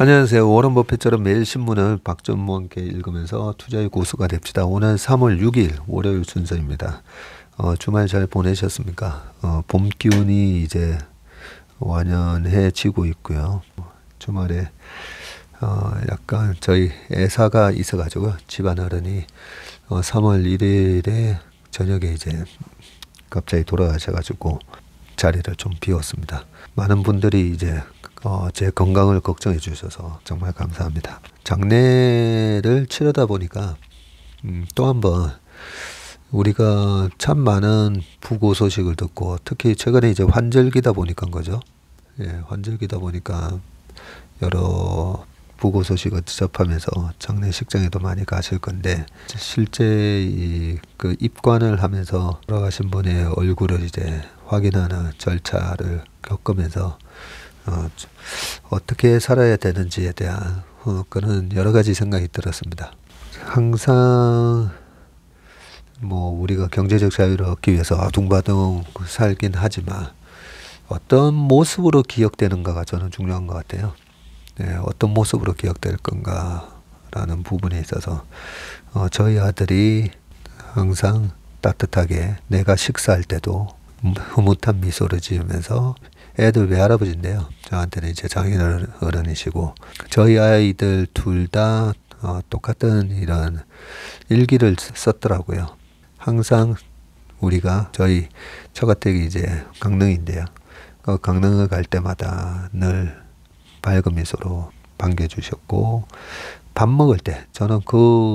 안녕하세요. 워런 버핏처럼 매일 신문을 박전무와 함께 읽으면서 투자의 고수가 됩시다. 오늘 3월 6일 월요일 순서입니다. 주말 잘 보내셨습니까? 봄 기운이 이제 완연해지고 있고요. 주말에 약간 저희 애사가 있어가지고 집안 어른이 3월 1일에 저녁에 이제 갑자기 돌아가셔가지고 자리를 좀 비웠습니다. 많은 분들이 이제 제 건강을 걱정해 주셔서 정말 감사합니다. 장례를 치르다 보니까 또 한번 우리가 참 많은 부고 소식을 듣고 특히 최근에 이제 환절기다 보니까 거죠. 예, 환절기다 보니까 여러 부고 소식을 접하면서 장례식장에도 많이 가실 건데 실제 그 입관을 하면서 돌아가신 분의 얼굴을 이제 확인하는 절차를 겪으면서 어떻게 살아야 되는지에 대한 그런 여러 가지 생각이 들었습니다. 항상 뭐 우리가 경제적 자유를 얻기 위해서 아둥바둥 살긴 하지만 어떤 모습으로 기억되는가가 저는 중요한 것 같아요. 네, 어떤 모습으로 기억될 건가라는 부분에 있어서 저희 아들이 항상 따뜻하게 내가 식사할 때도 흐뭇한 미소를 지으면서 애들 외할아버지인데요. 저한테는 이제 장인어른이시고 저희 아이들 둘 다 똑같은 이런 일기를 썼더라고요. 항상 우리가 처가댁이 이제 강릉인데요. 강릉을 갈 때마다 늘 밝은 미소로 반겨주셨고 밥 먹을 때 저는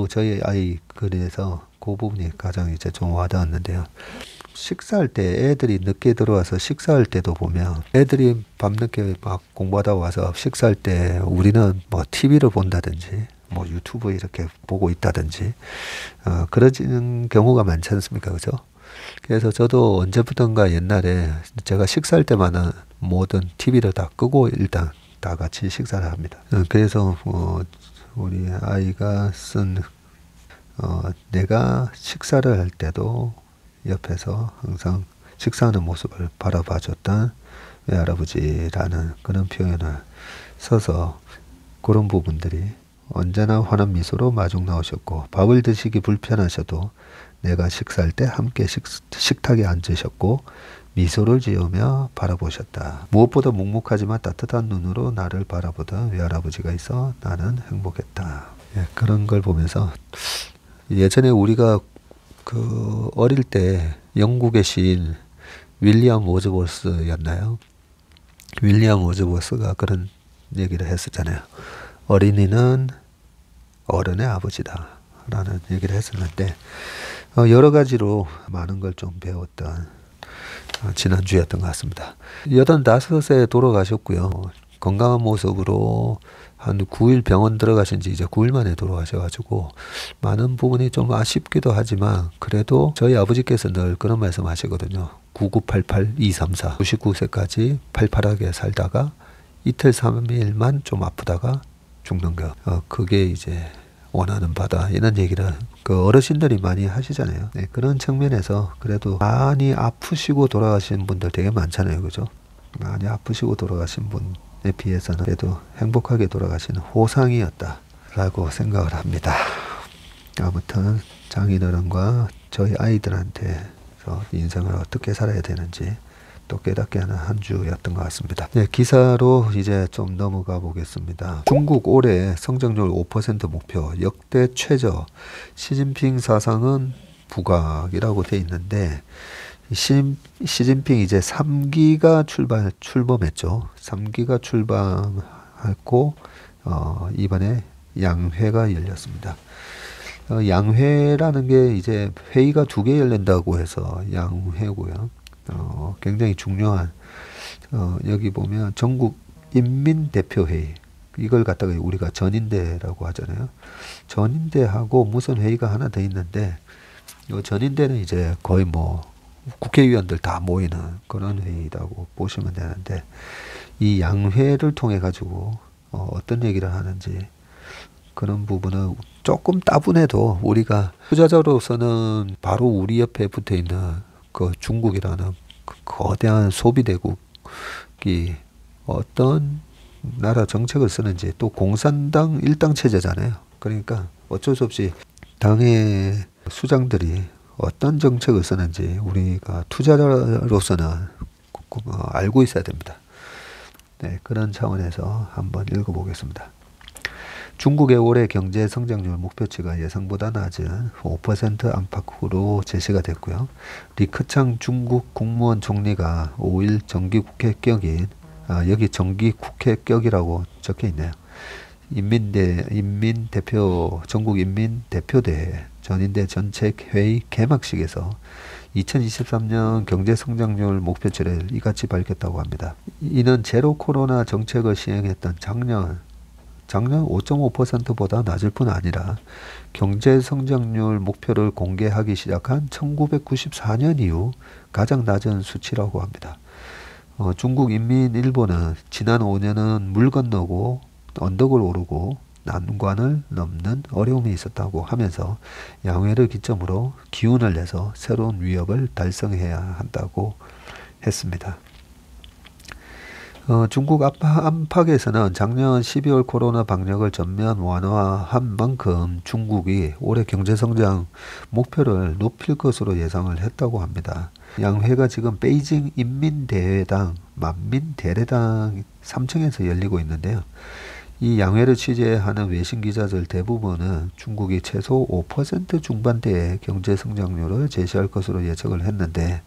저희 아이 글에서 그 부분이 가장 이제 좀 와닿았는데요. 식사할 때 애들이 늦게 들어와서 식사할 때도 보면 애들이 밤늦게 막 공부하다 와서 식사할 때 우리는 뭐 TV를 본다든지 뭐 유튜브 이렇게 보고 있다든지 그러지는 경우가 많지 않습니까? 그죠? 그래서 저도 언제부턴가 옛날에 제가 식사할 때마다 모든 TV를 다 끄고 일단 다 같이 식사를 합니다. 그래서 우리 아이가 쓴 내가 식사를 할 때도 옆에서 항상 식사하는 모습을 바라봐 줬던 외할아버지라는 그런 표현을 써서 그런 부분들이 언제나 환한 미소로 마중 나오셨고 밥을 드시기 불편하셔도 내가 식사할 때 함께 식탁에 앉으셨고 미소를 지으며 바라보셨다. 무엇보다 묵묵하지만 따뜻한 눈으로 나를 바라보던 외할아버지가 있어 나는 행복했다. 예, 그런 걸 보면서 예전에 우리가 그 어릴 때 영국의 시인 윌리엄 워즈버스였나요? 윌리엄 워즈버스가 그런 얘기를 했었잖아요. 어린이는 어른의 아버지다 라는 얘기를 했었는데 여러 가지로 많은 걸 좀 배웠던 지난주였던 것 같습니다. 85세 돌아가셨고요. 건강한 모습으로 한 9일 병원 들어가신 지 이제 9일 만에 돌아가셔가지고 많은 부분이 좀 아쉽기도 하지만 그래도 저희 아버지께서 늘 그런 말씀 하시거든요. 9988 234 99세까지 팔팔하게 살다가 이틀 3일만 좀 아프다가 죽는 것. 그게 이제 원하는 바다 이런 얘기를 그 어르신들이 많이 하시잖아요. 네, 그런 측면에서 그래도 많이 아프시고 돌아가신 분들 되게 많잖아요. 그죠? 많이 아프시고 돌아가신 분에 비해서는 그래도 행복하게 돌아가시는 호상이었다라고 생각을 합니다. 아무튼 장인어른과 저희 아이들한테 인생을 어떻게 살아야 되는지 또 깨닫게 하는 한 주였던 것 같습니다. 네, 기사로 이제 좀 넘어가 보겠습니다. 중국 올해 성장률 5% 목표 역대 최저 시진핑 사상은 부각이라고 돼 있는데 시진핑 이제 3기가 출범했죠. 3기가 출범했고 이번에 양회가 열렸습니다. 양회라는 게 이제 회의가 2개 열린다고 해서 양회고요. 굉장히 중요한 여기 보면 전국 인민대표회의 이걸 갖다가 우리가 전인대라고 하잖아요. 전인대하고 무슨 회의가 하나 더 있는데 이 전인대는 이제 거의 뭐 국회의원들 다 모이는 그런 회의라고 보시면 되는데 이 양회를 통해 가지고 어떤 얘기를 하는지 그런 부분은 조금 따분해도 우리가 투자자로서는 바로 우리 옆에 붙어 있는 그 중국이라는 그 거대한 소비대국이 어떤 나라 정책을 쓰는지. 또 공산당 일당 체제잖아요. 그러니까 어쩔 수 없이 당의 수장들이 어떤 정책을 쓰는지 우리가 투자자로서는 알고 있어야 됩니다. 네, 그런 차원에서 한번 읽어보겠습니다. 중국의 올해 경제 성장률 목표치가 예상보다 낮은 5% 안팎으로 제시가 됐고요. 리크창 중국 국무원 총리가 5일 정기국회격인 여기 정기국회격이라고 적혀 있네요. 전국인민대표대회 전인대 전책회의 개막식에서 2023년 경제성장률 목표치를 이같이 밝혔다고 합니다. 이는 제로 코로나 정책을 시행했던 작년 5.5%보다 낮을 뿐 아니라 경제성장률 목표를 공개하기 시작한 1994년 이후 가장 낮은 수치라고 합니다. 중국인민일보는 지난 5년은 물 건너고 언덕을 오르고 난관을 넘는 어려움이 있었다고 하면서 양회를 기점으로 기운을 내서 새로운 위협을 달성해야 한다고 했습니다. 중국 안팎에서는 작년 12월 코로나 방역을 전면 완화한 만큼 중국이 올해 경제성장 목표를 높일 것으로 예상을 했다고 합니다. 양회가 지금 베이징 인민대회당, 만민대례당 3층에서 열리고 있는데요. 이 양회를 취재하는 외신 기자들 대부분은 중국이 최소 5% 중반대의 경제성장률을 제시할 것으로 예측을 했는데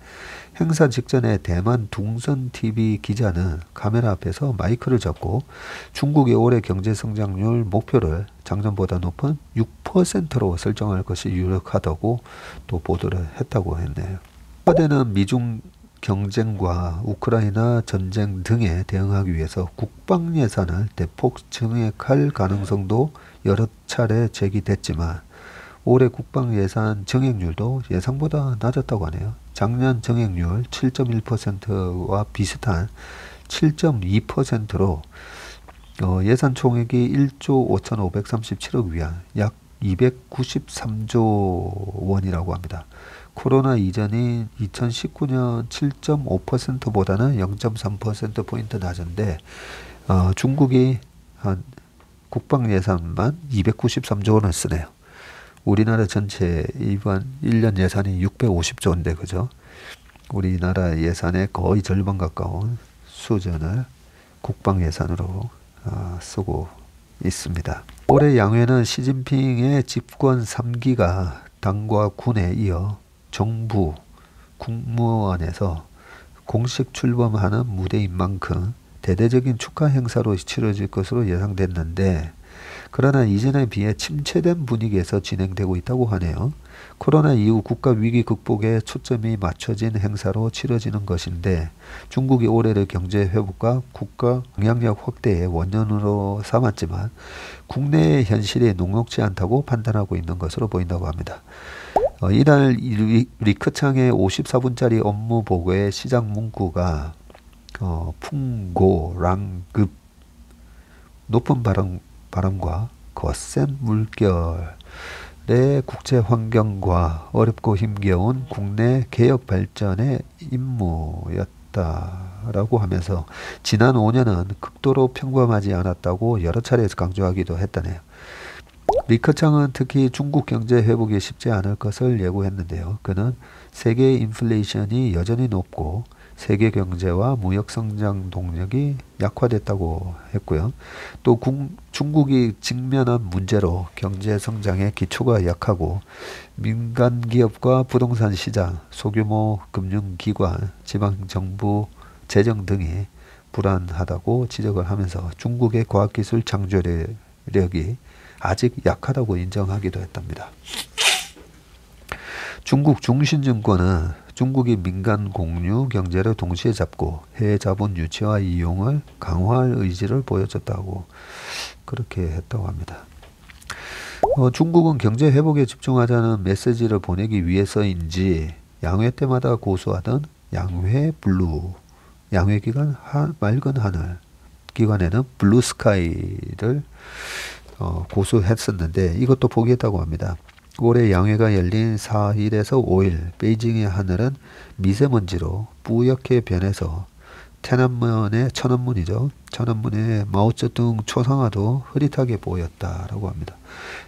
행사 직전에 대만 둥선 TV 기자는 카메라 앞에서 마이크를 잡고 중국의 올해 경제성장률 목표를 작년보다 높은 6%로 설정할 것이 유력하다고 또 보도를 했다고 했네요. 청와대는 미중 경쟁과 우크라이나 전쟁 등에 대응하기 위해서 국방 예산을 대폭 증액할 가능성도 여러 차례 제기됐지만 올해 국방 예산 증액률도 예상보다 낮았다고 하네요. 작년 증액률 7.1%와 비슷한 7.2%로 예산 총액이 1조 5,537억 위안, 약 293조 원이라고 합니다. 코로나 이전인 2019년 7.5%보다는 0.3%포인트 낮은데 중국이 한 국방 예산만 293조 원을 쓰네요. 우리나라 전체 이번 1년 예산이 650조 원인데 그죠? 우리나라 예산의 거의 절반 가까운 수준을 국방 예산으로 쓰고 있습니다. 올해 양회는 시진핑의 집권 3기가 당과 군에 이어 정부, 국무원에서 공식 출범하는 무대인 만큼 대대적인 축하 행사로 치러질 것으로 예상됐는데 그러나 이전에 비해 침체된 분위기에서 진행되고 있다고 하네요. 코로나 이후 국가 위기 극복에 초점이 맞춰진 행사로 치러지는 것인데 중국이 올해를 경제 회복과 국가 영향력 확대의 원년으로 삼았지만 국내의 현실이 녹록지 않다고 판단하고 있는 것으로 보인다고 합니다. 이날 리크창의 54분짜리 업무 보고의 시작 문구가 풍고랑급 높은 바람과 거센 물결의 국제 환경과 어렵고 힘겨운 국내 개혁 발전의 임무였다라고 하면서 지난 5년은 극도로 평범하지 않았다고 여러 차례 강조하기도 했다네요. 리커창은 특히 중국 경제 회복이 쉽지 않을 것을 예고했는데요. 그는 세계 인플레이션이 여전히 높고 세계 경제와 무역 성장 동력이 약화됐다고 했고요. 또 중국이 직면한 문제로 경제 성장의 기초가 약하고 민간 기업과 부동산 시장, 소규모 금융기관, 지방정부 재정 등이 불안하다고 지적을 하면서 중국의 과학기술 창조력이 아직 약하다고 인정하기도 했답니다. 중국 중신증권은 중국이 민간 공유 경제를 동시에 잡고 해외 자본 유치와 이용을 강화할 의지를 보여줬다고 그렇게 했다고 합니다. 중국은 경제 회복에 집중하자는 메시지를 보내기 위해서인지 양회 때마다 고수하던 양회 블루, 양회 기간 맑은 하늘 기간에는 블루 스카이를 고수했었는데 이것도 포기했다고 합니다. 올해 양회가 열린 4일에서 5일 베이징의 하늘은 미세먼지로 뿌옇게 변해서 天安門의 천안문이죠. 천안문의 마오쩌둥 초상화도 흐릿하게 보였다라고 합니다.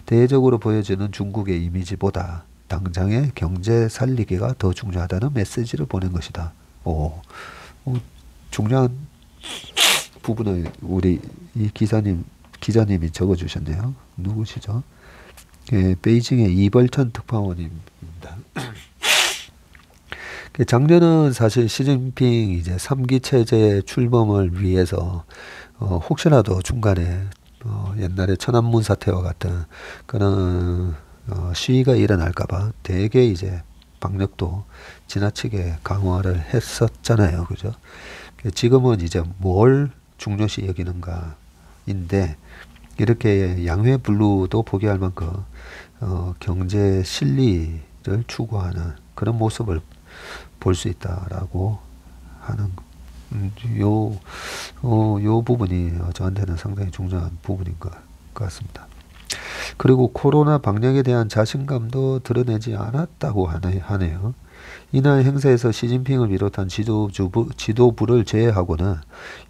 대외적으로 보여지는 중국의 이미지보다 당장의 경제 살리기가 더 중요하다는 메시지를 보낸 것이다. 중요한 부분을 우리 이 기자님이 적어주셨네요. 누구시죠? 예, 베이징의 이벌천 특파원입니다. 작년은 사실 시진핑 이제 3기 체제 출범을 위해서 혹시라도 중간에 옛날에 천안문 사태와 같은 그런 시위가 일어날까봐 되게 이제 방역도 지나치게 강화를 했었잖아요. 그죠? 지금은 이제 뭘 중요시 여기는가인데 이렇게 양회불루도 포기할 만큼 경제 실리를 추구하는 그런 모습을 볼 수 있다라고 하는 요 부분이 저한테는 상당히 중요한 부분인 것 같습니다. 그리고 코로나 방역에 대한 자신감도 드러내지 않았다고 하네요. 이날 행사에서 시진핑을 비롯한 지도부를 제외하고는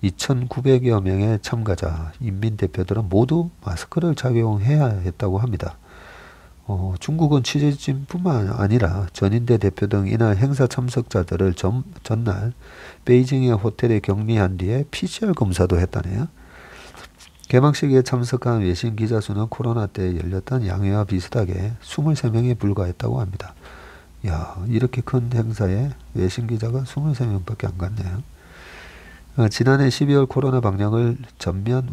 2,900여 명의 참가자, 인민대표들은 모두 마스크를 착용해야 했다고 합니다. 중국은 취재진뿐만 아니라 전인대 대표 등 이날 행사 참석자들을 전날 베이징의 호텔에 격리한 뒤에 PCR 검사도 했다네요. 개막식에 참석한 외신 기자 수는 코로나 때 열렸던 양회와 비슷하게 23명에 불과했다고 합니다. 야, 이렇게 큰 행사에 외신 기자가 23명밖에 안 갔네요. 지난해 12월 코로나 방역을 전면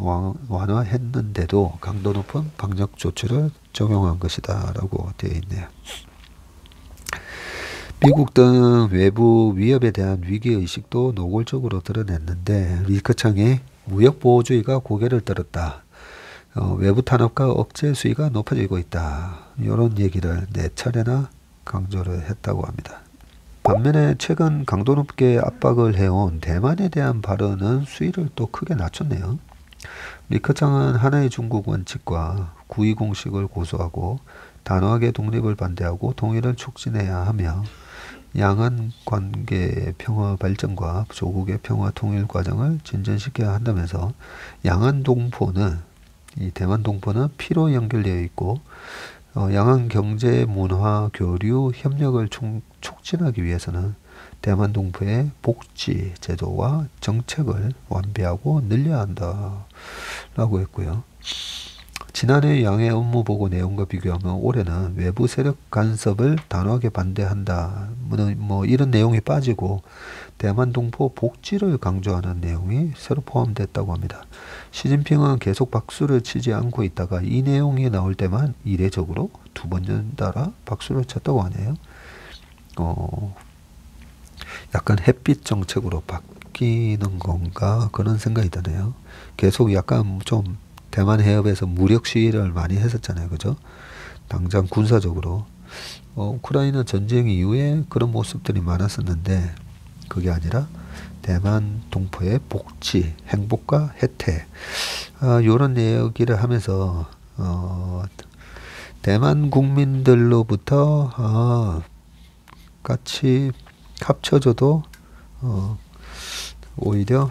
완화했는데도 강도 높은 방역 조치를 적용한 것이다 라고 되어 있네요. 미국 등 외부 위협에 대한 위기의식도 노골적으로 드러냈는데 리커창이 무역보호주의가 고개를 들었다. 외부 탄압과 억제 수위가 높아지고 있다. 이런 얘기를 4차례나 강조를 했다고 합니다. 반면에 최근 강도 높게 압박을 해온 대만에 대한 발언은 수위를 또 크게 낮췄네요. 리커창은 하나의 중국 원칙과 구이 공식을 고수하고 단호하게 독립을 반대하고 통일을 촉진해야 하며 양안 관계의 평화 발전과 조국의 평화 통일 과정을 진전시켜야 한다면서 양안 동포는 이 대만 동포는 피로 연결되어 있고 양안 경제, 문화, 교류, 협력을 촉진하기 위해서는 대만 동포의 복지 제도와 정책을 완비하고 늘려야 한다라고 했고요. 지난해 양해 업무 보고 내용과 비교하면 올해는 외부 세력 간섭을 단호하게 반대한다. 뭐 이런 내용이 빠지고 대만 동포 복지를 강조하는 내용이 새로 포함됐다고 합니다. 시진핑은 계속 박수를 치지 않고 있다가 이 내용이 나올 때만 이례적으로 2번 연달아 박수를 쳤다고 하네요. 약간 햇빛 정책으로 바뀌는 건가 그런 생각이 드네요. 계속 약간 좀 대만 해협에서 무력 시위를 많이 했었잖아요. 그죠? 당장 군사적으로 우크라이나 전쟁 이후에 그런 모습들이 많았었는데 그게 아니라 대만 동포의 복지, 행복과 혜택 이런 얘기를 하면서 대만 국민들로부터 같이 합쳐져도 오히려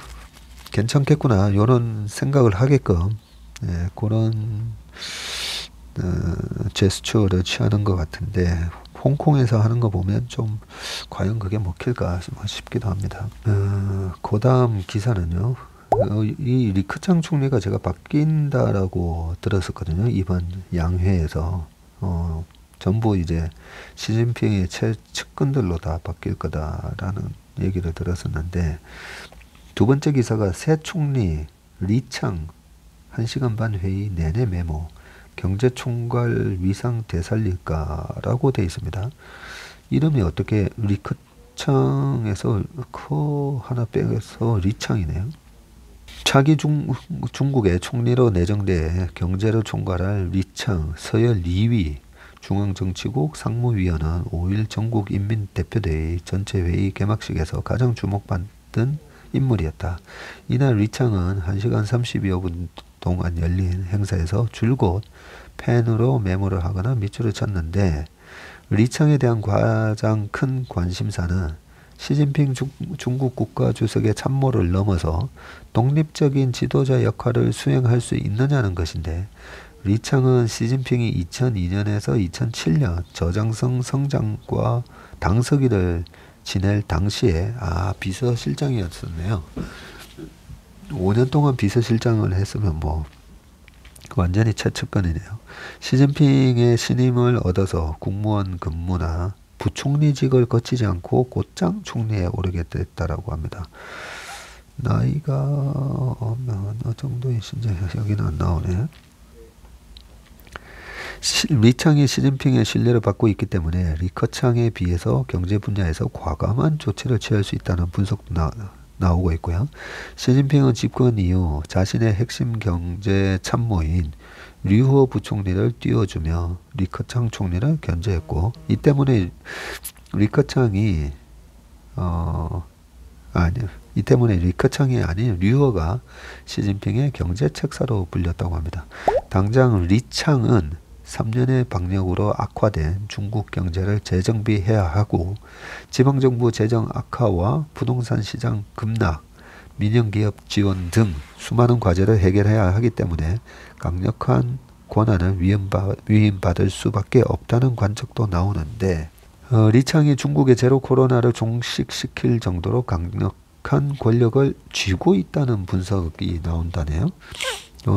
괜찮겠구나 이런 생각을 하게끔 그런 제스처를 취하는 것 같은데 홍콩에서 하는 거 보면 좀 과연 그게 먹힐까 싶기도 합니다. 그 다음 기사는요. 이 리크창 총리가 제가 바뀐다라고 들었었거든요. 이번 양회에서 전부 이제 시진핑의 측근들로 다 바뀔 거다라는 얘기를 들었었는데 두 번째 기사가 새 총리 리창 1시간 반 회의 내내 메모 경제총괄 위상 되살릴까라고 되어 있습니다. 이름이 어떻게 리크창에서 커 하나 빼서 리창이네요. 차기 중국의 총리로 내정돼 경제를 총괄할 리창 서열 2위 중앙정치국 상무위원은 5일 전국인민대표대회 전체 회의 개막식에서 가장 주목받은 인물이었다. 이날 리창은 1시간 32여 분 동안 열린 행사에서 줄곧 펜으로 메모를 하거나 밑줄을 쳤는데 리창에 대한 가장 큰 관심사는 시진핑 중국 국가주석의 참모를 넘어서 독립적인 지도자 역할을 수행할 수 있느냐는 것인데, 리창은 시진핑이 2002년에서 2007년 저장성 성장과 당서기를 지낼 당시에 비서실장이었었네요. 5년 동안 비서실장을 했으면 뭐 완전히 최측근이네요. 시진핑의 신임을 얻어서 국무원 근무나 부총리직을 거치지 않고 곧장 총리에 오르게 됐다라고 합니다. 나이가 어느 정도이신지 여기는 안 나오네. 리창이 시진핑의 신뢰를 받고 있기 때문에 리커창에 비해서 경제 분야에서 과감한 조치를 취할 수 있다는 분석도 나오고 있고요. 시진핑은 집권 이후 자신의 핵심 경제 참모인 류허 부총리를 띄워주며 리커창 총리를 견제했고, 이 때문에 리커창이 아닌 류허가 시진핑의 경제 책사로 불렸다고 합니다. 당장 리창은 3년의 박력으로 악화된 중국 경제를 재정비해야 하고, 지방정부 재정 악화와 부동산 시장 급락, 민영기업 지원 등 수많은 과제를 해결해야 하기 때문에 강력한 권한을 위임받을 수밖에 없다는 관측도 나오는데, 리창이 중국의 제로 코로나를 종식시킬 정도로 강력한 권력을 쥐고 있다는 분석이 나온다네요.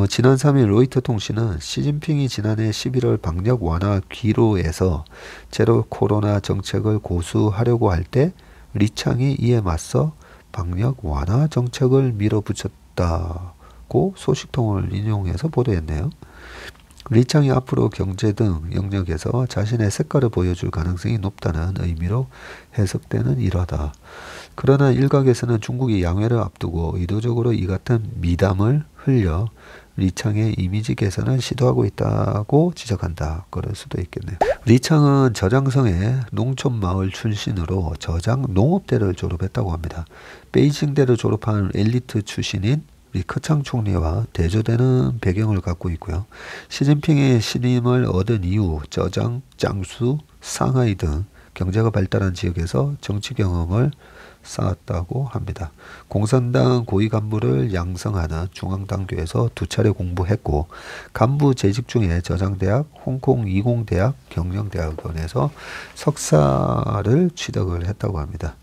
지난 3일 로이터 통신은 시진핑이 지난해 11월 방역 완화 기로에서 제로 코로나 정책을 고수하려고 할 때 리창이 이에 맞서 방역 완화 정책을 밀어붙였다고 소식통을 인용해서 보도했네요. 리창이 앞으로 경제 등 영역에서 자신의 색깔을 보여줄 가능성이 높다는 의미로 해석되는 일화다. 그러나 일각에서는 중국이 양회를 앞두고 의도적으로 이 같은 미담을 흘려 리창의 이미지 개선을 시도하고 있다고 지적한다. 그럴 수도 있겠네요. 리창은 저장성의 농촌마을 출신으로 저장 농업대를 졸업했다고 합니다. 베이징대를 졸업한 엘리트 출신인 리커창 총리와 대조되는 배경을 갖고 있고요. 시진핑의 신임을 얻은 이후 저장, 장수, 상하이 등 경제가 발달한 지역에서 정치 경험을 쌓았다고 합니다. 공산당 고위 간부를 양성하는 중앙당교에서 2차례 공부했고, 간부 재직 중에 저장대학, 홍콩 이공대학, 경영대학원에서 석사를 취득을 했다고 합니다.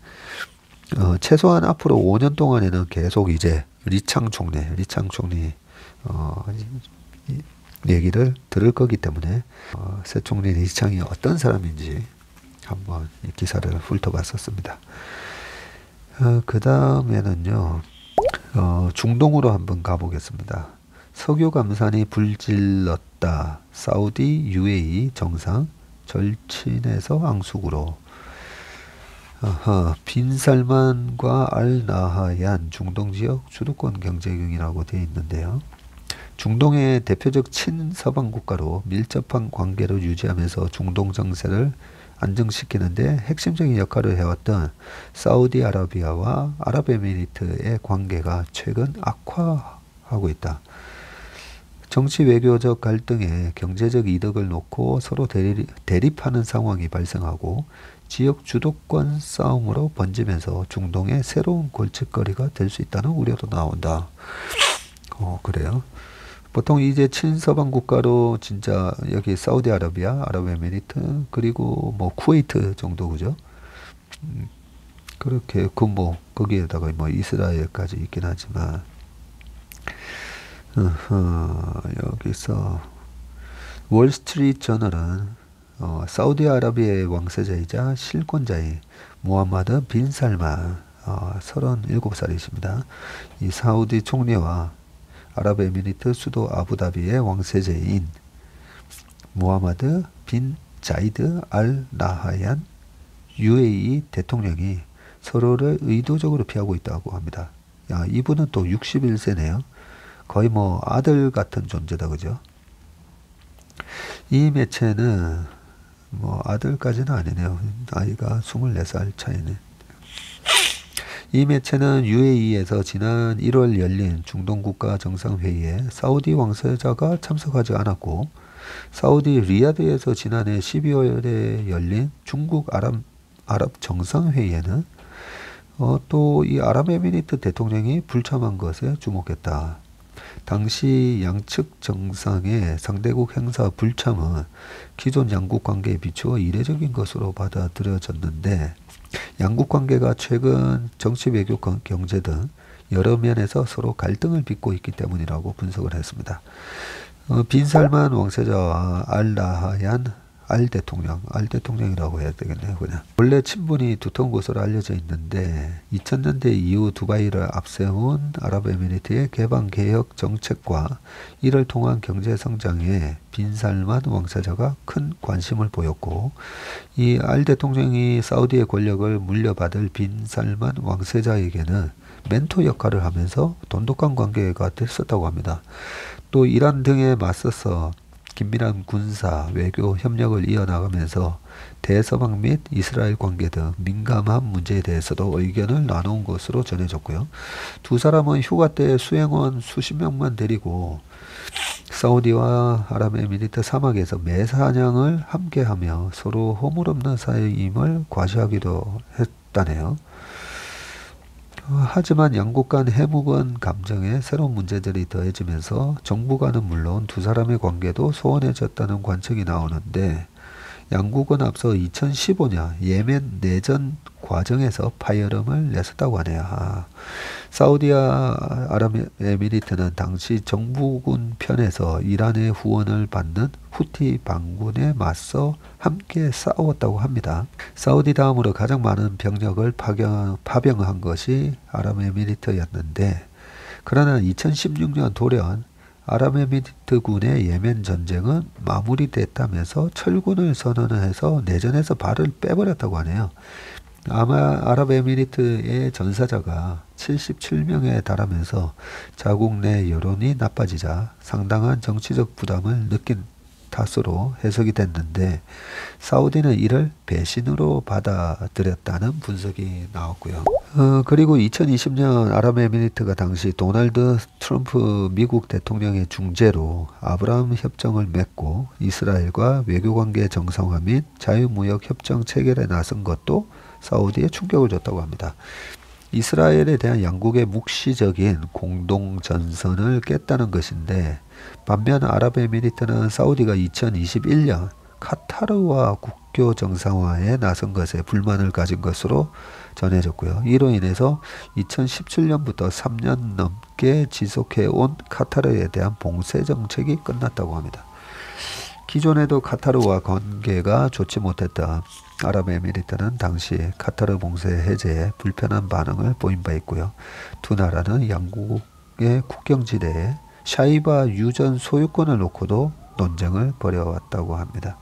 최소한 앞으로 5년 동안에는 계속 이제 리창 총리 얘기를 들을 거기 때문에 새 총리 리창이 어떤 사람인지 한번 이 기사를 훑어봤었습니다. 그 다음에는요, 중동으로 한번 가보겠습니다. 석유 감산이 불질렀다. 사우디 UAE 정상 절친에서 앙숙으로. 빈살만과 알 나하얀 중동 지역 주도권 경제경이라고 되어 있는데요. 중동의 대표적 친서방 국가로 밀접한 관계를 유지하면서 중동 정세를 안정시키는데 핵심적인 역할을 해왔던 사우디아라비아와 아랍에미리트의 관계가 최근 악화하고 있다. 정치 외교적 갈등에 경제적 이득을 놓고 서로 대립하는 상황이 발생하고 지역 주도권 싸움으로 번지면서 중동의 새로운 골칫거리가 될 수 있다는 우려도 나온다. 그래요. 보통 이제 친서방 국가로 진짜 여기 사우디아라비아, 아랍에미리트, 그리고 뭐 쿠웨이트 정도, 그죠? 그렇게 거기에다가 뭐 이스라엘까지 있긴 하지만, 여기서 월스트리트 저널은 사우디아라비아의 왕세자이자 실권자인 무함마드 빈 살만 37살이십니다. 이 사우디 총리와 아랍에미리트 수도 아부다비의 왕세자인 무하마드 빈 자이드 알 나하얀 UAE 대통령이 서로를 의도적으로 피하고 있다고 합니다. 이분은 또 61세네요. 거의 뭐 아들 같은 존재다, 그죠? 이 매체는 뭐 아들까지는 아니네요. 나이가 24살 차이네. 이 매체는 UAE에서 지난 1월 열린 중동국가 정상회의에 사우디 왕세자가 참석하지 않았고, 사우디 리야드에서 지난해 12월에 열린 중국 아랍 정상회의에는 또 이 아랍에미리트 대통령이 불참한 것에 주목했다. 당시 양측 정상의 상대국 행사 불참은 기존 양국 관계에 비추어 이례적인 것으로 받아들여졌는데, 양국 관계가 최근 정치, 외교, 경제 등 여러 면에서 서로 갈등을 빚고 있기 때문이라고 분석을 했습니다. 빈 살만 왕세자와 알 나하얀 알 대통령이라고 해야 되겠네요. 그냥 원래 친분이 두터운 것으로 알려져 있는데 2000년대 이후 두바이를 앞세운 아랍에미리트의 개방개혁 정책과 이를 통한 경제성장에 빈 살만 왕세자가 큰 관심을 보였고, 이 알 대통령이 사우디의 권력을 물려받을 빈 살만 왕세자에게는 멘토 역할을 하면서 돈독한 관계가 됐었다고 합니다. 또 이란 등에 맞서서 긴밀한 군사, 외교 협력을 이어나가면서 대서방 및 이스라엘 관계 등 민감한 문제에 대해서도 의견을 나눈 것으로 전해졌고요. 두 사람은 휴가 때 수행원 수십 명만 데리고 사우디와 아랍에미리트 사막에서 매사냥을 함께하며 서로 허물없는 사이임을 과시하기도 했다네요. 하지만 양국 간 해묵은 감정에 새로운 문제들이 더해지면서 정부간은 물론 두 사람의 관계도 소원해졌다는 관측이 나오는데, 양국은 앞서 2015년 예멘 내전 과정에서 파열음을 냈었다고 하네요. 사우디와 아랍에미리트는 당시 정부군 편에서 이란의 후원을 받는 후티 반군에 맞서 함께 싸웠다고 합니다. 사우디 다음으로 가장 많은 병력을 파병한 것이 아랍에미리트였는데, 그러나 2016년 돌연 아랍에미리트군의 예멘 전쟁은 마무리됐다면서 철군을 선언을 해서 내전에서 발을 빼버렸다고 하네요. 아마 아랍에미리트의 전사자가 77명에 달하면서 자국 내 여론이 나빠지자 상당한 정치적 부담을 느낀 탓으로 해석이 됐는데, 사우디는 이를 배신으로 받아들였다는 분석이 나왔고요. 그리고 2020년 아랍에미리트가 당시 도널드 트럼프 미국 대통령의 중재로 아브라함 협정을 맺고 이스라엘과 외교관계 정상화 및 자유무역 협정 체결에 나선 것도 사우디에 충격을 줬다고 합니다. 이스라엘에 대한 양국의 묵시적인 공동전선을 깼다는 것인데, 반면 아랍에미리트는 사우디가 2021년 카타르와 국교 정상화에 나선 것에 불만을 가진 것으로 전해졌고요. 이로 인해서 2017년부터 3년 넘게 지속해온 카타르에 대한 봉쇄 정책이 끝났다고 합니다. 기존에도 카타르와 관계가 좋지 못했던 아랍에미리트는 당시 카타르 봉쇄 해제에 불편한 반응을 보인 바 있고요. 두 나라는 양국의 국경지대에 샤이바 유전 소유권을 놓고도 논쟁을 벌여왔다고 합니다.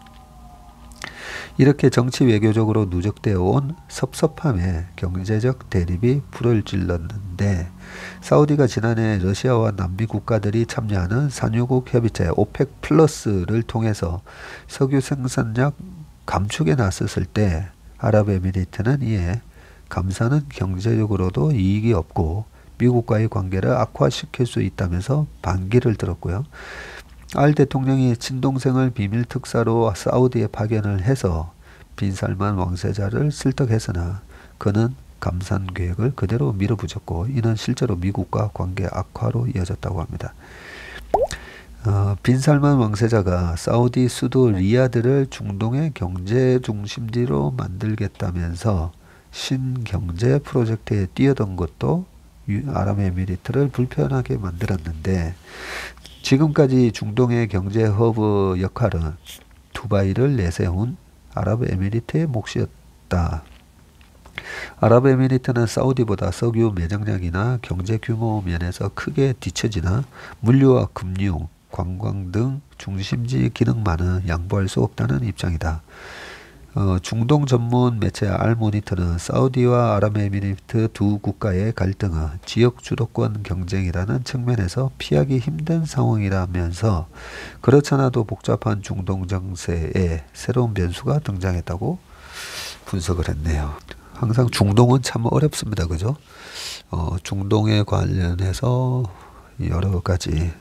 이렇게 정치 외교적으로 누적되어 온 섭섭함에 경제적 대립이 불을 질렀는데, 사우디가 지난해 러시아와 남미 국가들이 참여하는 산유국 협의체 오펙 플러스를 통해서 석유 생산량 감축에 나섰을 때 아랍에미리트는 이에 감사는 경제적으로도 이익이 없고 미국과의 관계를 악화시킬 수 있다면서 반기를 들었고요. 알 대통령이 친동생을 비밀 특사로 사우디에 파견을 해서 빈살만 왕세자를 설득했으나 그는 감산 계획을 그대로 밀어붙였고, 이는 실제로 미국과 관계 악화로 이어졌다고 합니다. 빈살만 왕세자가 사우디 수도 리야드를 중동의 경제 중심지로 만들겠다면서 신경제 프로젝트에 뛰어든 것도 아랍에미리트를 불편하게 만들었는데, 지금까지 중동의 경제 허브 역할은 두바이를 내세운 아랍에미리트의 몫이었다. 아랍에미리트는 사우디보다 석유 매장량이나 경제 규모 면에서 크게 뒤처지나 물류와 금융, 관광 등 중심지 기능만은 양보할 수 없다는 입장이다. 중동 전문 매체 알모니터는 사우디와 아랍에미리트 두 국가의 갈등은 지역 주도권 경쟁이라는 측면에서 피하기 힘든 상황이라면서, 그렇잖아도 복잡한 중동 정세에 새로운 변수가 등장했다고 분석을 했네요. 항상 중동은 참 어렵습니다. 그죠? 중동에 관련해서 여러 가지,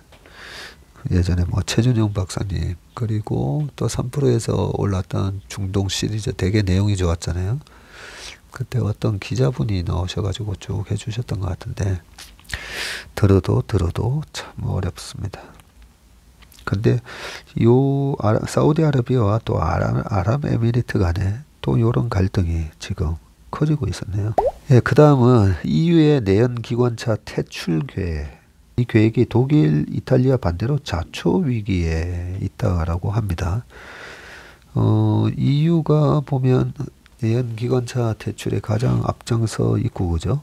예전에 최준용 박사님, 그리고 또 3프로에서 올랐던 중동 시리즈 되게 내용이 좋았잖아요. 그때 어떤 기자분이 나오셔가지고 쭉 해주셨던 것 같은데, 들어도 참 어렵습니다. 근데 사우디아라비아와 또 아랍에미리트 간에 또 이런 갈등이 지금 커지고 있었네요. 예, 그 다음은 EU의 내연기관차 퇴출 계획. 이 계획이 독일, 이탈리아 반대로 자초 위기에 있다라고 합니다. EU가 보면 내연기관차 퇴출에 가장 앞장서 있고, 그죠?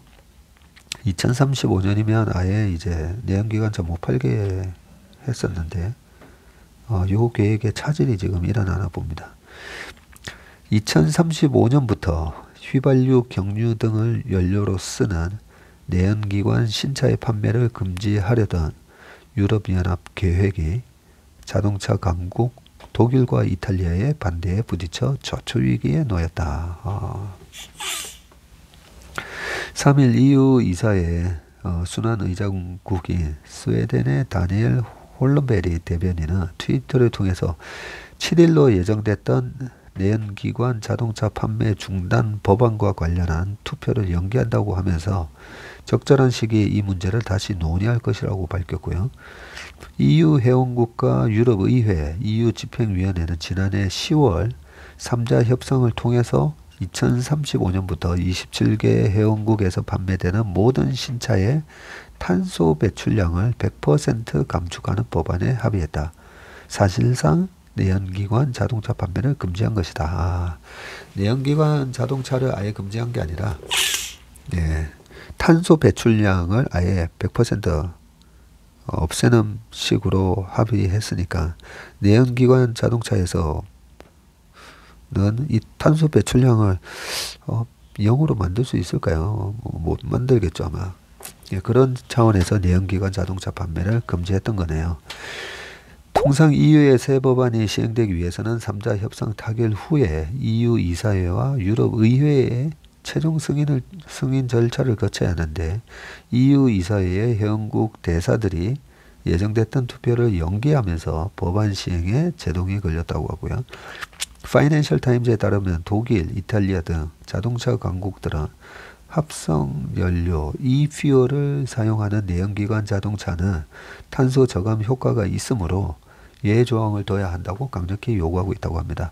2035년이면 아예 이제 내연기관차 못 팔게 했었는데, 요 계획에 차질이 지금 일어나나 봅니다. 2035년부터 휘발유, 경유 등을 연료로 쓰는 내연기관 신차의 판매를 금지하려던 유럽연합 계획이 자동차 강국 독일과 이탈리아의 반대에 부딪혀 저초위기에 놓였다. 3일 EU 이사의 순환의장국인 스웨덴의 다니엘 홀른베리 대변인은 트위터를 통해서 7일로 예정됐던 내연기관 자동차 판매 중단 법안과 관련한 투표를 연기한다고 하면서 적절한 시기에 이 문제를 다시 논의할 것이라고 밝혔고요. EU 회원국과 유럽의회, EU 집행위원회는 지난해 10월 3자 협상을 통해서 2035년부터 27개 회원국에서 판매되는 모든 신차의 탄소 배출량을 100% 감축하는 법안에 합의했다. 사실상 내연기관 자동차 판매를 금지한 것이다. 내연기관 자동차를 아예 금지한 게 아니라 탄소 배출량을 아예 100% 없애는 식으로 합의했으니까 내연기관 자동차에서는 이 탄소 배출량을 0으로 만들 수 있을까요? 못 만들겠죠 아마. 그런 차원에서 내연기관 자동차 판매를 금지했던 거네요. 통상 EU의 새 법안이 시행되기 위해서는 3자 협상 타결 후에 EU 이사회와 유럽의회의 최종 승인 절차를 거쳐야 하는데 EU 이사회의 회원국 대사들이 예정됐던 투표를 연기하면서 법안 시행에 제동이 걸렸다고 하고요. 파이낸셜 타임즈에 따르면 독일, 이탈리아 등 자동차 강국들은 합성 연료 e-fuel을 사용하는 내연기관 자동차는 탄소 저감 효과가 있으므로 예조항을 둬야 한다고 강력히 요구하고 있다고 합니다.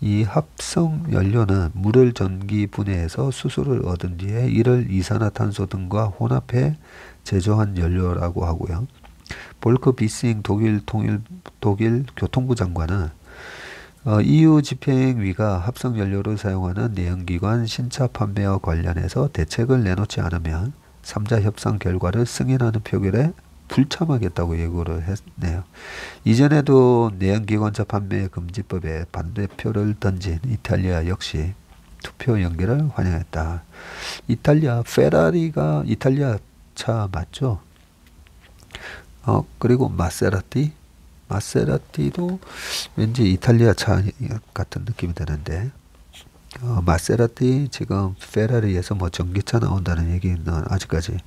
이 합성 연료는 물을 전기 분해해서 수소를 얻은 뒤에 이를 이산화탄소 등과 혼합해 제조한 연료라고 하고요. 볼크 비스잉 독일 교통부 장관은 EU 집행위가 합성 연료를 사용하는 내연기관 신차 판매와 관련해서 대책을 내놓지 않으면 3자 협상 결과를 승인하는 표결에 불참하겠다고 예고를 했네요. 이전에도 내연기관차 판매 금지법에 반대표를 던진 이탈리아 역시 투표 연기를 환영했다. 페라리가 이탈리아 차 맞죠? 그리고 마세라티도 왠지 이탈리아 차 같은 느낌이 드는데, 마세라티 지금 페라리에서 뭐 전기차 나온다는 얘기는 아직까지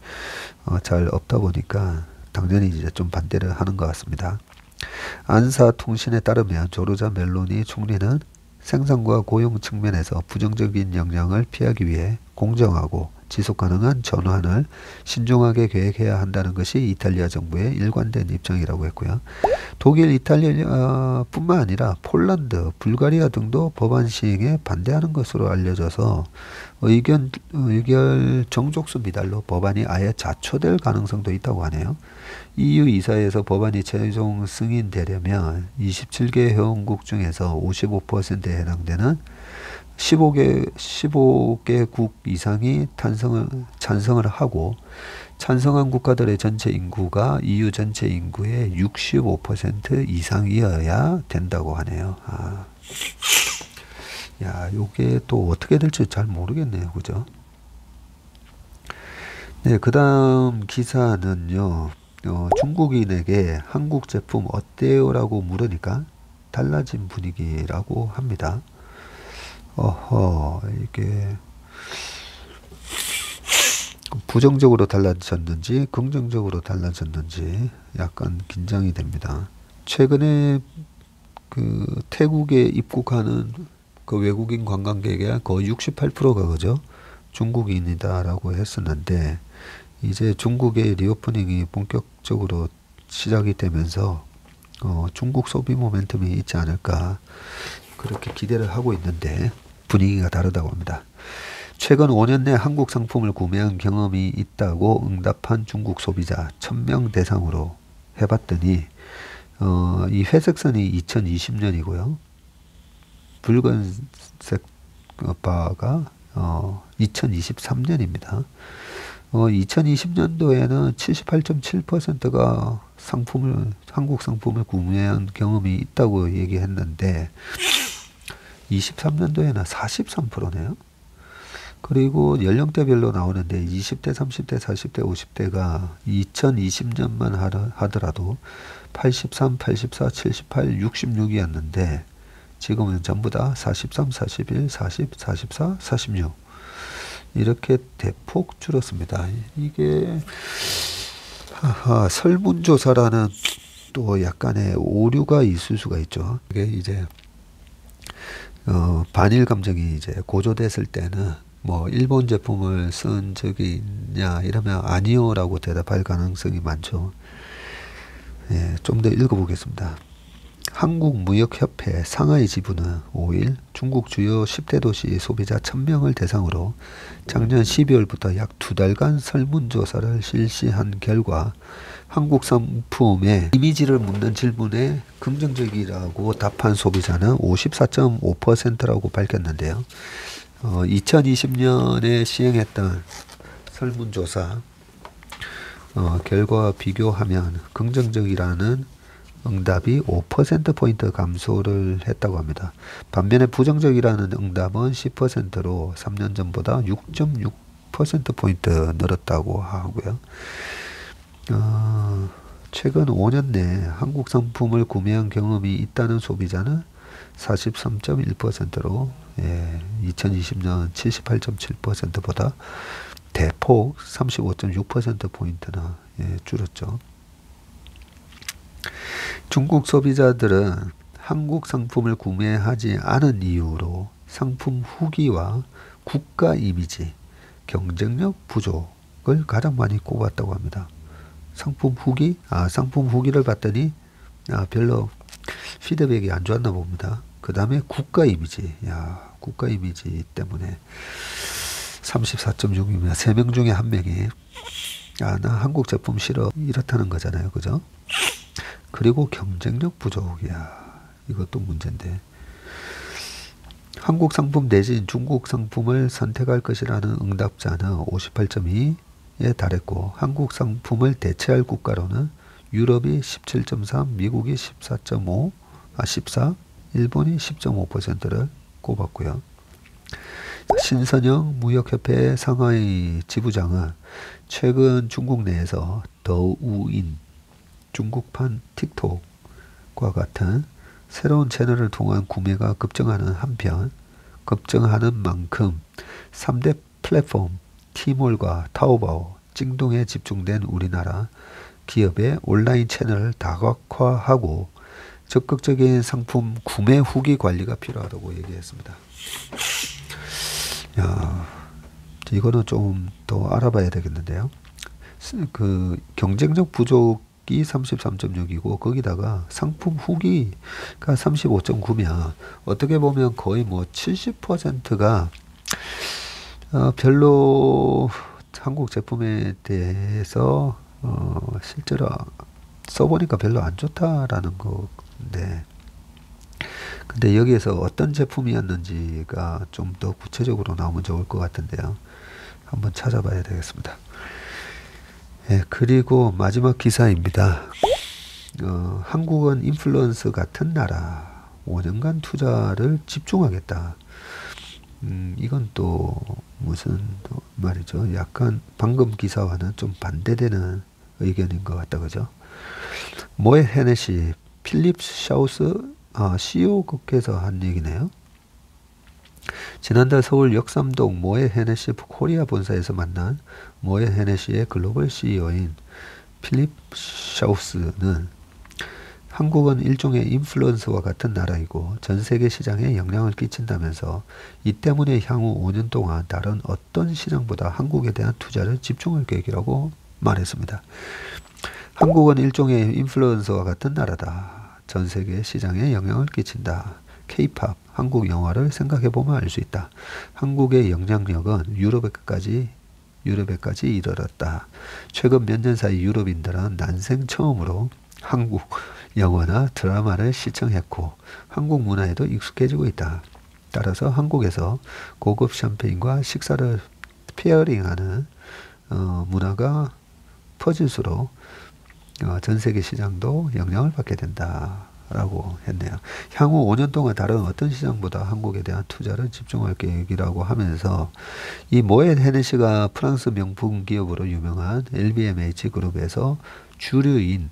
잘 없다 보니까 당연히 이제 좀 반대를 하는 것 같습니다. 안사 통신에 따르면 조르자 멜로니 총리는 생산과 고용 측면에서 부정적인 영향을 피하기 위해 공정하고 지속가능한 전환을 신중하게 계획해야 한다는 것이 이탈리아 정부의 일관된 입장이라고 했고요. 독일, 이탈리아 뿐만 아니라 폴란드, 불가리아 등도 법안 시행에 반대하는 것으로 알려져서 의결 정족수 미달로 법안이 아예 자초될 가능성도 있다고 하네요. EU 이사회에서 법안이 최종 승인되려면 27개 회원국 중에서 55%에 해당되는 15개국 이상이 찬성을 하고, 찬성한 국가들의 전체 인구가 EU 전체 인구의 65% 이상이어야 된다고 하네요. 요게 또 어떻게 될지 잘 모르겠네요. 그죠? 네, 그 다음 기사는요, 중국인에게 한국 제품 어때요? 라고 물으니까 달라진 분위기라고 합니다. 이게 부정적으로 달라졌는지 긍정적으로 달라졌는지 약간 긴장이 됩니다. 최근에 그 태국에 입국하는 그 외국인 관광객의 거의 68%가 그죠? 중국인이다라고 했었는데 이제 중국의 리오프닝이 본격적으로 시작이 되면서 중국 소비 모멘텀이 있지 않을까 그렇게 기대를 하고 있는데 분위기가 다르다고 합니다. 최근 5년 내 한국 상품을 구매한 경험이 있다고 응답한 중국 소비자 1000명 대상으로 해봤더니 이 회색선이 2020년이고요. 붉은색 바가 2023년입니다. 2020년도에는 78.7%가 한국 상품을 구매한 경험이 있다고 얘기했는데 23년도에는 43%네요. 그리고 연령대별로 나오는데 20대, 30대, 40대, 50대가 2020년만 하더라도 83, 84, 78, 66이었는데 지금은 전부 다 43, 41, 40, 44, 46 이렇게 대폭 줄었습니다. 이게 설문조사라는 또 약간의 오류가 있을 수가 있죠. 이게 이제 반일 감정이 이제 고조됐을 때는 뭐 일본 제품을 쓴 적이 있냐 이러면 아니요라고 대답할 가능성이 많죠. 예, 좀 더 읽어보겠습니다. 한국무역협회 상하이 지부는 5일 중국 주요 10대 도시 소비자 1000명을 대상으로 작년 12월부터 약 2달간 설문조사를 실시한 결과 한국 상품의 이미지를 묻는 질문에 긍정적이라고 답한 소비자는 54.5%라고 밝혔는데요. 2020년에 시행했던 설문조사 결과와 비교하면 긍정적이라는 응답이 5%포인트 감소를 했다고 합니다. 반면에 부정적이라는 응답은 10%로 3년 전보다 6.6%포인트 늘었다고 하고요. 최근 5년 내에 한국 상품을 구매한 경험이 있다는 소비자는 43.1%로 2020년 78.7%보다 대폭 35.6%포인트나 줄었죠. 중국 소비자들은 한국 상품을 구매하지 않은 이유로 상품 후기와 국가 이미지, 경쟁력 부족을 가장 많이 꼽았다고 합니다. 상품 후기? 상품 후기를 봤더니 별로 피드백이 안 좋았나 봅니다. 그 다음에 국가 이미지. 국가 이미지 때문에 34.6이면 3명 중에 1명이 나 한국 제품 싫어 이렇다는 거잖아요. 그죠? 그리고 경쟁력 부족이야. 이것도 문제인데. 한국 상품 대신 중국 상품을 선택할 것이라는 응답자는 58.2에 달했고 한국 상품을 대체할 국가로는 유럽이 17.3, 미국이 14.5, 14, 일본이 10.5%를 꼽았고요. 신선영 무역협회 상하이 지부장은 최근 중국 내에서 더우인 중국판 틱톡과 같은 새로운 채널을 통한 구매가 급증하는 한편 급증하는 만큼 3대 플랫폼 티몰과 타오바오, 찡동에 집중된 우리나라 기업의 온라인 채널을 다각화하고 적극적인 상품 구매 후기 관리가 필요하다고 얘기했습니다. 이거는 좀 더 알아봐야 되겠는데요. 그 경쟁력 부족이 33.6이고 거기다가 상품 후기가 35.9면 어떻게 보면 거의 뭐 70%가 별로 한국 제품에 대해서 실제로 써보니까 별로 안 좋다라는 건데 근데 여기에서 어떤 제품이었는지가 좀 더 구체적으로 나오면 좋을 것 같은데요. 한번 찾아봐야 되겠습니다. 그리고 마지막 기사입니다. 한국은 인플루언서 같은 나라 5년간 투자를 집중하겠다. 이건 또 무슨 말이죠. 약간 방금 기사와는 좀 반대되는 의견인 것 같다. 그죠? 모에 헤네시 필립 샤우스 CEO께서 한 얘기네요. 지난달 서울 역삼동 모에 헤네시 코리아 본사에서 만난 모에 헤네시의 글로벌 CEO인 필립 샤우스는 한국은 일종의 인플루언서와 같은 나라이고 전 세계 시장에 영향을 끼친다면서 이 때문에 향후 5년 동안 다른 어떤 시장보다 한국에 대한 투자를 집중할 계획이라고 말했습니다. 한국은 일종의 인플루언서와 같은 나라다. 전 세계 시장에 영향을 끼친다. K-팝, 한국 영화를 생각해보면 알 수 있다. 한국의 영향력은 유럽에까지 이르렀다. 최근 몇 년 사이 유럽인들은 난생 처음으로 한국 영화나 드라마를 시청했고 한국 문화에도 익숙해지고 있다. 따라서 한국에서 고급 샴페인과 식사를 페어링하는 문화가 퍼질수록 전 세계 시장도 영향을 받게 된다라고 했네요. 향후 5년 동안 다른 어떤 시장보다 한국에 대한 투자를 집중할 계획이라고 하면서 이 모ët 헤네시가 프랑스 명품 기업으로 유명한 LVMH 그룹에서 주류인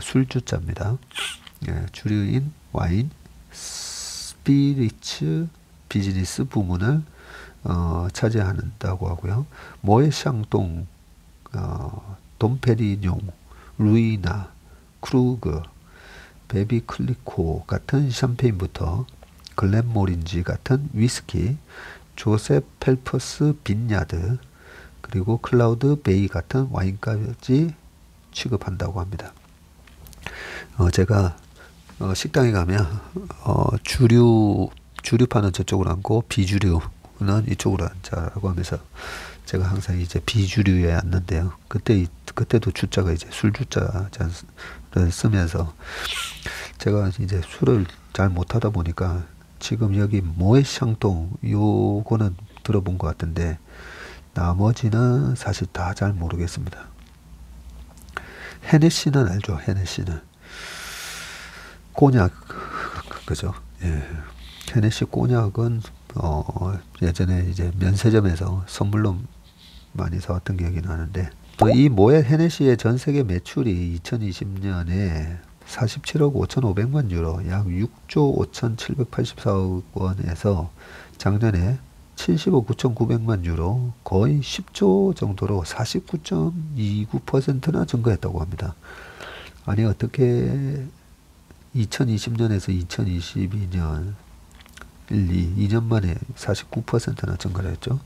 술주자입니다. 예, 주류인 와인, 스피리츠 비즈니스 부문을 차지한다고 하고요. 모ët 샹동, 돔페리뇽, 루이나, 크루그, 베비 클리코 같은 샴페인부터 글렌모린지 같은 위스키, 조셉 펠퍼스 빈야드, 그리고 클라우드 베이 같은 와인까지 취급한다고 합니다. 제가 식당에 가면 주류파는 저쪽으로 앉고 비주류는 이쪽으로 앉자라고 하면서 제가 항상 이제 비주류에 앉는데요. 그때도 주자가 이제 술주자를 쓰면서 제가 이제 술을 잘 못하다 보니까 지금 여기 모ët 샹동 요거는 들어본 것 같은데 나머지는 사실 다 잘 모르겠습니다. 헤네시는 알죠? 헤네시는 꼬냑 그죠? 예. 헤네시 꼬냑은 예전에 이제 면세점에서 선물로 많이 사왔던 기억이 나는데 이 모ët 헤네시의 전 세계 매출이 2020년에 47억 5,500만 유로, 약 6조 5,784억 원에서 작년에 70억 9,900만 유로, 거의 10조 정도로 49.29%나 증가했다고 합니다. 아니 어떻게 2020년에서 2022년 2년 만에 49%나 증가를 했죠.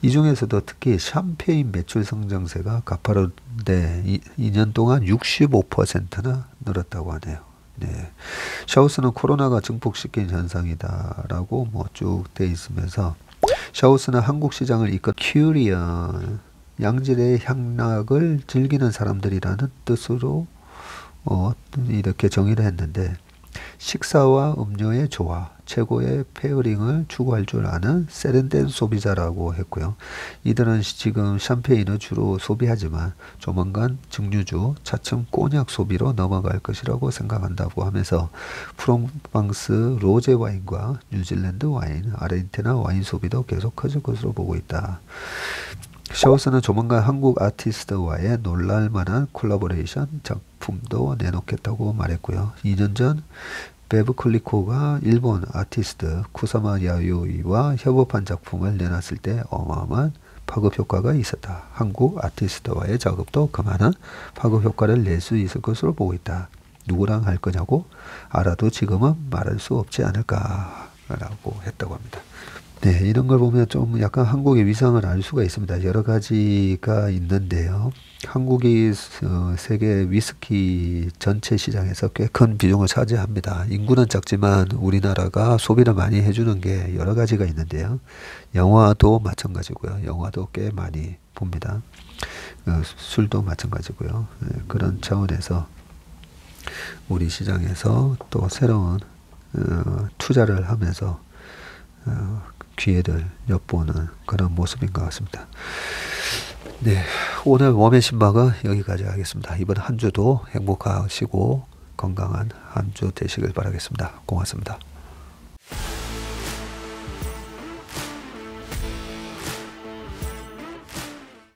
이 중에서도 특히 샴페인 매출 성장세가 가파른데 2년 동안 65%나 늘었다고 하네요. 네. 샤우스는 코로나가 증폭시킨 현상이다라고 뭐 쭉 돼 있으면서 샤우스는 한국 시장을 이끌 큐리언 양질의 향락을 즐기는 사람들이라는 뜻으로 이렇게 정의를 했는데 식사와 음료의 조화, 최고의 페어링을 추구할 줄 아는 세련된 소비자라고 했고요. 이들은 지금 샴페인을 주로 소비하지만 조만간 증류주, 차츰 꼬냑 소비로 넘어갈 것이라고 생각한다고 하면서 프랑스 로제 와인과 뉴질랜드 와인, 아르헨티나 와인 소비도 계속 커질 것으로 보고 있다. 샤우스는 조만간 한국 아티스트와의 놀랄만한 콜라보레이션 작품도 내놓겠다고 말했고요. 2년 전 베브 클리코가 일본 아티스트 쿠사마 야요이와 협업한 작품을 내놨을 때 어마어마한 파급 효과가 있었다. 한국 아티스트와의 작업도 그만한 파급 효과를 낼 수 있을 것으로 보고 있다. 누구랑 할 거냐고 알아도 지금은 말할 수 없지 않을까라고 했다고 합니다. 네, 이런 걸 보면 좀 약간 한국의 위상을 알 수가 있습니다. 여러 가지가 있는데요. 한국이 세계 위스키 전체 시장에서 꽤 큰 비중을 차지합니다. 인구는 작지만 우리나라가 소비를 많이 해주는 게 여러 가지가 있는데요. 영화도 마찬가지고요. 영화도 꽤 많이 봅니다. 술도 마찬가지고요. 그런 차원에서 우리 시장에서 또 새로운 투자를 하면서 기회를 엿보는 그런 모습인 것 같습니다. 네, 오늘 웜의 신박은 여기까지 하겠습니다. 이번 한 주도 행복하시고 건강한 한 주 되시길 바라겠습니다. 고맙습니다.